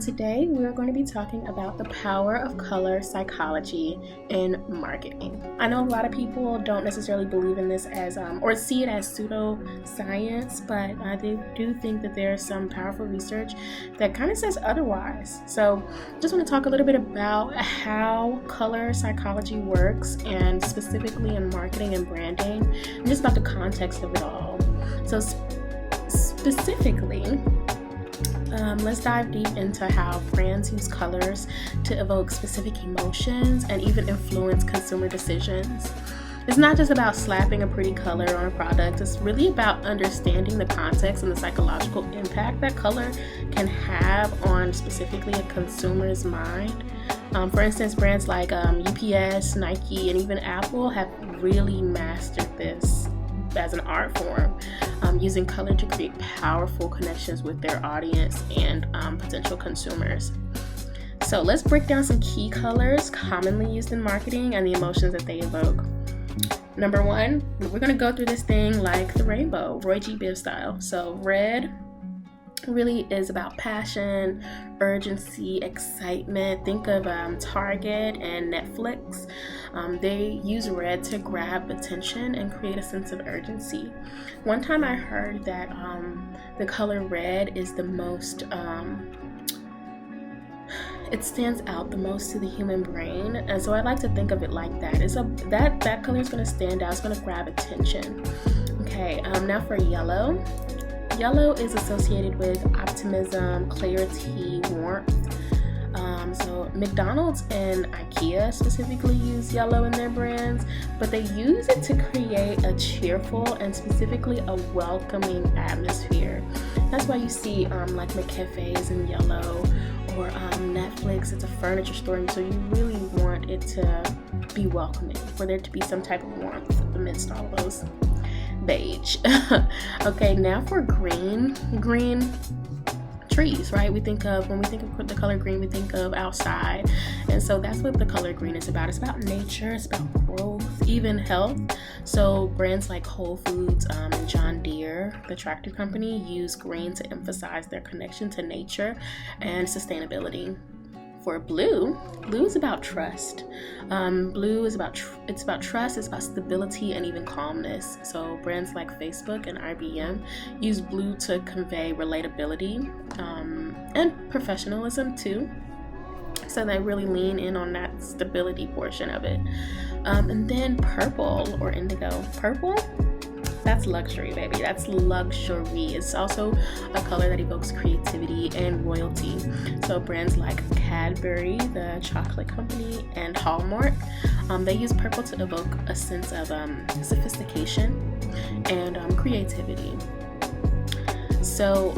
Today we're going to be talking about the power of color psychology in marketing. I know a lot of people don't necessarily believe in this as or see it as pseudoscience, but I do think that there's some powerful research that kind of says otherwise. So just want to talk a little bit about how color psychology works, and specifically in marketing and branding, and just about the context of it all. So specifically, let's dive deep into how brands use colors to evoke specific emotions and even influence consumer decisions. It's not just about slapping a pretty color on a product. It's really about understanding the context and the psychological impact that color can have on specifically a consumer's mind. For instance, brands like UPS, Nike, and even Apple have really mastered this as an art form, using color to create powerful connections with their audience and potential consumers. So let's break down some key colors commonly used in marketing and the emotions that they evoke. Number one, we're going to go through this thing like the rainbow, Roy G. Biv style. So red really is about passion, urgency, excitement. Think of Target and Netflix. They use red to grab attention and create a sense of urgency. One time I heard that the color red is the most, it stands out the most to the human brain, and so I like to think of it like that. That color is going to stand out. It's going to grab attention. Okay, now for yellow. Yellow is associated with optimism, clarity, warmth. So McDonald's and IKEA specifically use yellow in their brands, but they use it to create a cheerful and specifically a welcoming atmosphere. That's why you see like McCafe is in yellow, or Netflix, it's a furniture store, and so you really want it to be welcoming, for there to be some type of warmth amidst all of those beige. Okay, now for green trees, right? When we think of the color green, we think of outside, and so that's what the color green is about. It's about nature, it's about growth, even health. So brands like Whole Foods and John Deere, the tractor company, use green to emphasize their connection to nature and sustainability. For blue is about trust. Blue is about trust, it's about stability and even calmness. So brands like Facebook and IBM use blue to convey relatability and professionalism too. So they really lean in on that stability portion of it. And then purple or indigo. Purple, that's luxury, baby. That's luxury. It's also a color that evokes creativity and royalty. So brands like Cadbury, the chocolate company, and Hallmark, they use purple to evoke a sense of sophistication and creativity. So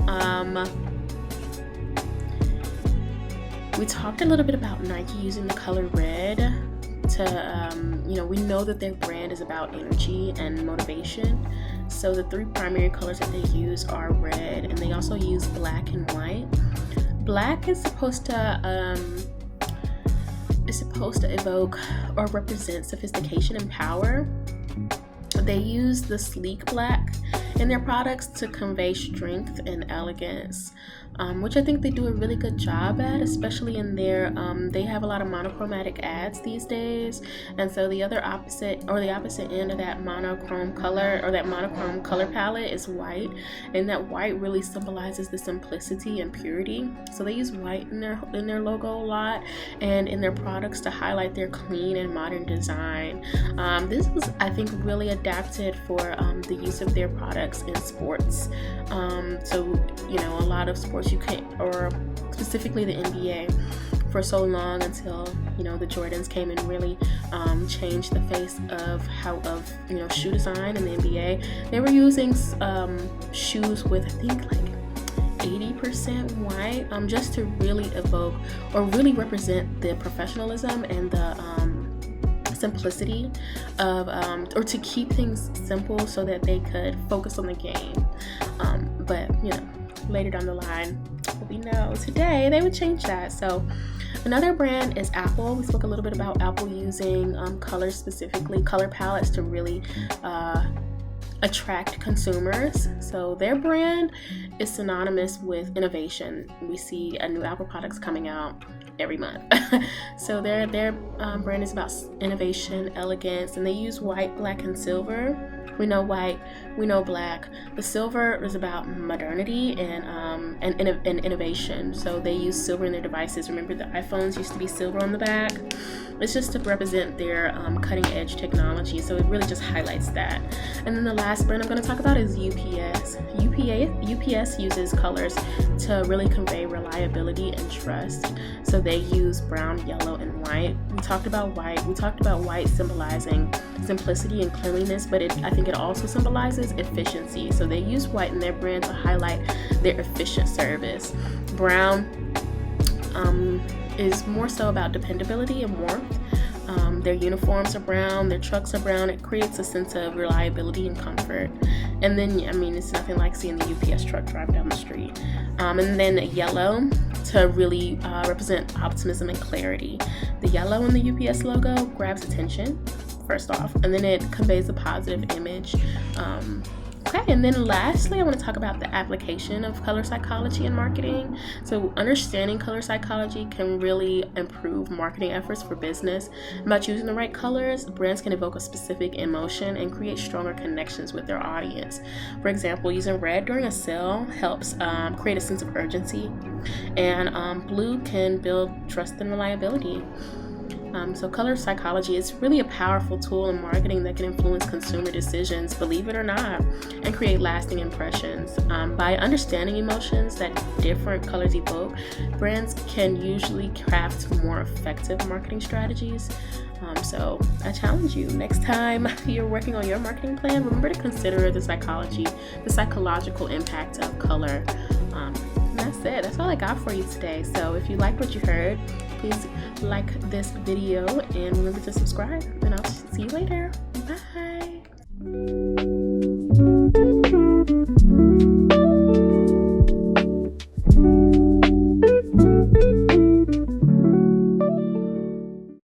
we talked a little bit about Nike using the color red to, we know that their brand is about energy and motivation. So the three primary colors that they use are red, and they also use black and white. Black is supposed to evoke or represent sophistication and power. They use the sleek black in their products to convey strength and elegance, which I think they do a really good job at, especially in their, they have a lot of monochromatic ads these days, and so the opposite end of that monochrome color palette is white, and that white really symbolizes the simplicity and purity. So they use white in their logo a lot and in their products to highlight their clean and modern design. This was, I think, really adapted for the use of their products in sports. So a lot of sports you can't, or specifically the NBA, for so long until the Jordans came and really changed the face of shoe design in the NBA. They were using shoes with, I think, like 80% white, just to really evoke or really represent the professionalism and the simplicity of, or to keep things simple so that they could focus on the game. But later down the line, we know today they would change that. So another brand is Apple. We spoke a little bit about Apple using color palettes to really attract consumers. So their brand is synonymous with innovation. We see a new Apple products coming out every month. So their brand is about innovation, elegance, and they use white, black, and silver. We know white, we know black. The silver is about modernity and innovation. So they use silver in their devices. Remember, the iPhones used to be silver on the back. It's just to represent their cutting edge technology. So it really just highlights that. And then the last brand I'm going to talk about is UPS. UPS uses colors to really convey reliability and trust. So they use brown, yellow, and white. We talked about white. We talked about white symbolizing simplicity and cleanliness, but I think it also symbolizes efficiency. So they use white in their brand to highlight their efficient service. Brown is more so about dependability and warmth. Their uniforms are brown, their trucks are brown. It creates a sense of reliability and comfort. And then, I mean, it's nothing like seeing the UPS truck drive down the street. And then yellow to really represent optimism and clarity. The yellow in the UPS logo grabs attention, first off, and then it conveys a positive image. Okay, and then lastly, I want to talk about the application of color psychology in marketing. So understanding color psychology can really improve marketing efforts for business. By choosing the right colors, brands can evoke a specific emotion and create stronger connections with their audience. For example, using red during a sale helps create a sense of urgency, and blue can build trust and reliability. So color psychology is really a powerful tool in marketing that can influence consumer decisions, believe it or not, and create lasting impressions. By understanding emotions that different colors evoke, brands can usually craft more effective marketing strategies. So I challenge you, next time you're working on your marketing plan, remember to consider the psychological impact of color. And that's it. That's all I got for you today. So if you liked what you heard, please like this video and remember to subscribe, and I'll see you later. Bye.